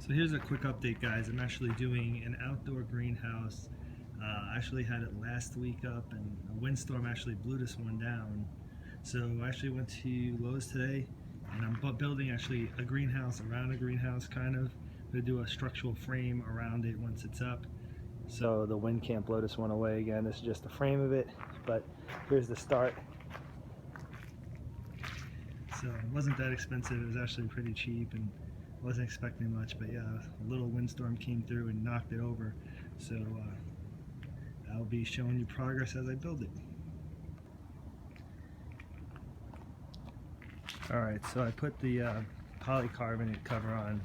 So here's a quick update, guys. I'm actually doing an outdoor greenhouse. I actually had it last week up, and a windstorm actually blew this one down. So I actually went to Lowe's today, and I'm building actually a greenhouse around a greenhouse, kind of. I'm going to do a structural frame around it once it's up, so the wind can't blow this one away again. This is just the frame of it, but here's the start. So it wasn't that expensive. It was actually pretty cheap, and wasn't expecting much, but yeah, a little windstorm came through and knocked it over. So I'll be showing you progress as I build it. Alright, so I put the polycarbonate cover on.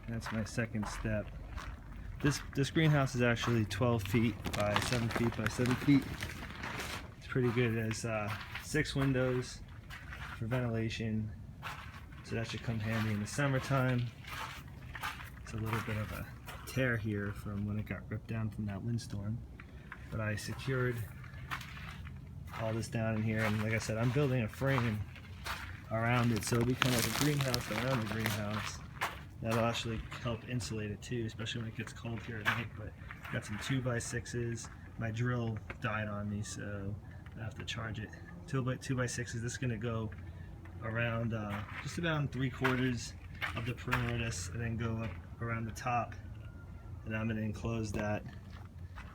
That's my second step. This greenhouse is actually 12 feet by 7 feet by 7 feet. It's pretty good. It has 6 windows for ventilation, so that should come handy in the summertime. It's a little bit of a tear here from when it got ripped down from that windstorm, but I secured all this down in here, and like I said, I'm building a frame around it, so it'll become like a greenhouse around the greenhouse. That'll actually help insulate it too, especially when it gets cold here at night. But I've got some 2x6s. My drill died on me, so I have to charge it. 2x6s. This is going to go around just about 3/4 of the perimeter of this, and then go up around the top, and I'm going to enclose that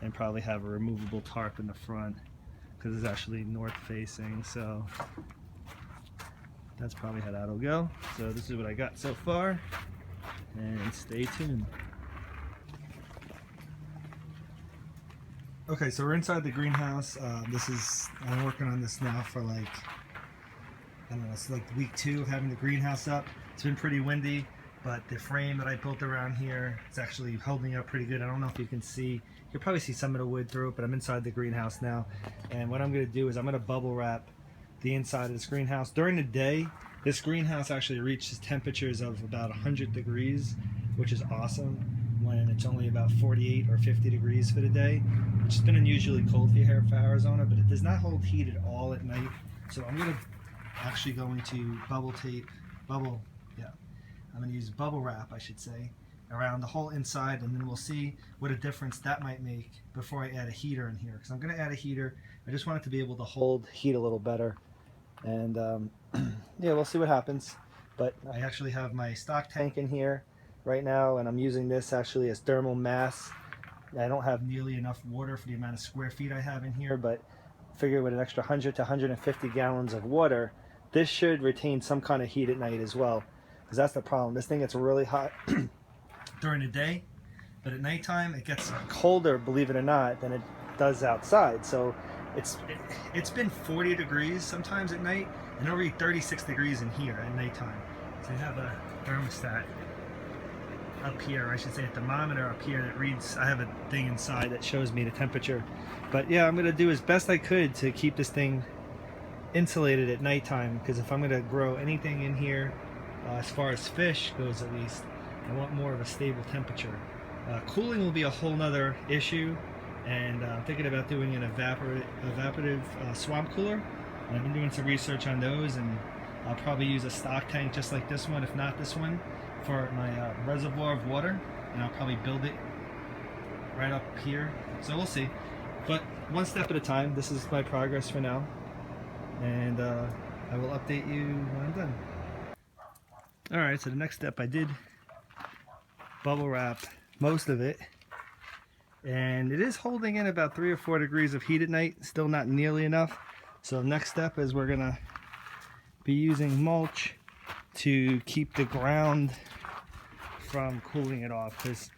and probably have a removable tarp in the front because it's actually north facing, so that's probably how that'll go. So this is what I got so far, and stay tuned. Okay, so we're inside the greenhouse. I'm working on this now for like, I don't know, it's like week 2 of having the greenhouse up. It's been pretty windy, but the frame that I built around here is actually holding up pretty good. I don't know if you can see, you'll probably see some of the wood through it, but I'm inside the greenhouse now. And what I'm going to do is I'm going to bubble wrap the inside of this greenhouse. During the day, this greenhouse actually reaches temperatures of about 100 degrees, which is awesome, when it's only about 48 or 50 degrees for the day, which has been unusually cold here for Arizona, but it does not hold heat at all at night. So I'm going to I'm going to use bubble wrap, I should say, around the whole inside, and then we'll see what a difference that might make before I add a heater in here, because I'm going to add a heater. I just want it to be able to hold heat a little better, and yeah, we'll see what happens. But I actually have my stock tank in here right now, and I'm using this actually as thermal mass. I don't have nearly enough water for the amount of square feet I have in here, but figure with an extra 100 to 150 gallons of water, this should retain some kind of heat at night as well, because that's the problem. This thing gets really hot during the day, but at nighttime it gets colder, believe it or not, than it does outside. So it's been 40 degrees sometimes at night, and it'll read 36 degrees in here at nighttime. So I have a thermostat up here, I should say a thermometer up here that reads, I have a thing inside that shows me the temperature. But yeah, I'm going to do as best I could to keep this thing insulated at nighttime, because if I'm going to grow anything in here, as far as fish goes at least, I want more of a stable temperature. Cooling will be a whole nother issue, and I'm thinking about doing an evaporative swamp cooler. And I've been doing some research on those, and I'll probably use a stock tank just like this one, if not this one, for my reservoir of water, and I'll probably build it right up here. So we'll see, but one step at a time. This is my progress for now, and I will update you when I'm done. Alright, so the next step, I did bubble wrap most of it, and it is holding in about 3 or 4 degrees of heat at night, still not nearly enough. So the next step is we're gonna be using mulch to keep the ground from cooling it off, because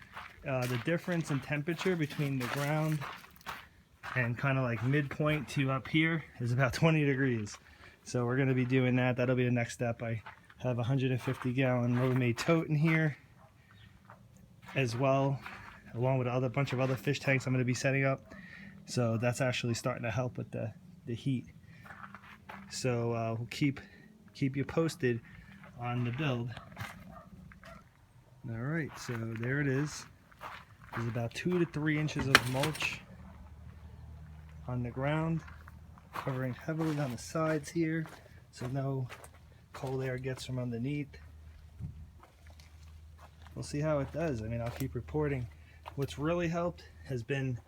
the difference in temperature between the ground and kind of like midpoint to up here is about 20 degrees. So we're going to be doing that. That'll be the next step. I have a 150 gallon Rubbermaid tote in here as well, along with a bunch of other fish tanks I'm going to be setting up. So that's actually starting to help with the heat. So we'll keep you posted on the build. Alright, so there it is. There's about 2 to 3 inches of mulch on the ground, covering heavily on the sides here, so no cold air gets from underneath. we'll see how it does. I mean, I'll keep reporting. What's really helped has been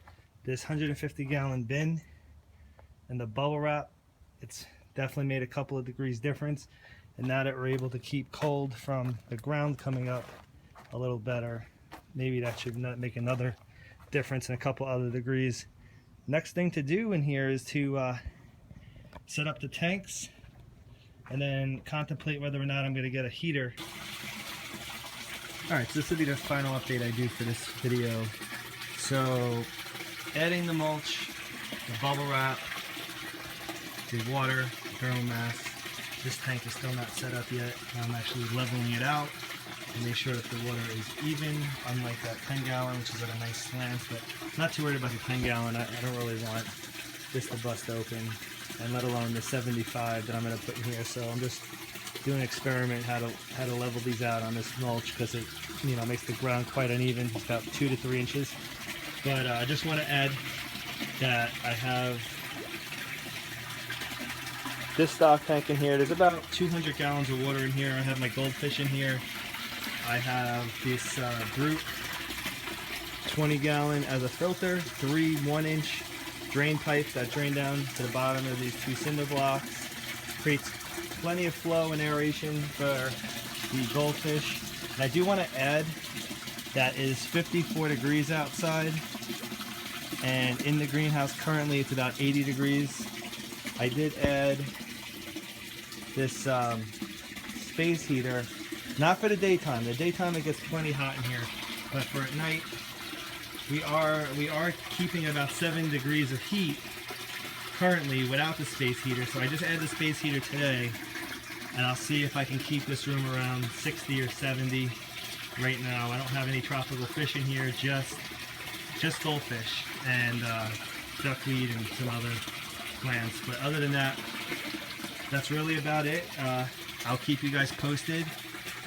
this 150-gallon bin and the bubble wrap. It's definitely made a couple of degrees difference, and now that we're able to keep cold from the ground coming up a little better, maybe that should make another difference in a couple other degrees. Next thing to do in here is to set up the tanks and then contemplate whether or not I'm going to get a heater. Alright, so this will be the final update I do for this video. So, adding the mulch, the bubble wrap, the water, thermal mass. This tank is still not set up yet. I'm actually leveling it out to make sure that the water is even, unlike that 10-gallon, which is at a nice slant. But I'm not too worried about the 10-gallon. I don't really want this to bust open, and let alone the 75 that I'm going to put in here. So I'm just doing an experiment how to level these out on this mulch, because it makes the ground quite uneven. It's about 2 to 3 inches. But I just want to add that I have this stock tank in here. There's about 200 gallons of water in here. I have my goldfish in here. I have this Brute 20-gallon as a filter, 3 1-inch drain pipes that drain down to the bottom of these 2 cinder blocks. Creates plenty of flow and aeration for the goldfish. And I do want to add that is 54 degrees outside, and in the greenhouse currently it's about 80 degrees. I did add this space heater, not for the daytime. The daytime it gets plenty hot in here, but for at night we are keeping about 7 degrees of heat currently without the space heater. So I just added the space heater today, and I'll see if I can keep this room around 60 or 70 right now. I don't have any tropical fish in here, just goldfish and duckweed and some other plants. But other than that, that's really about it. I'll keep you guys posted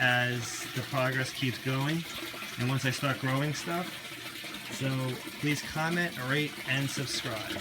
as the progress keeps going and once I start growing stuff. So please comment, rate, and subscribe.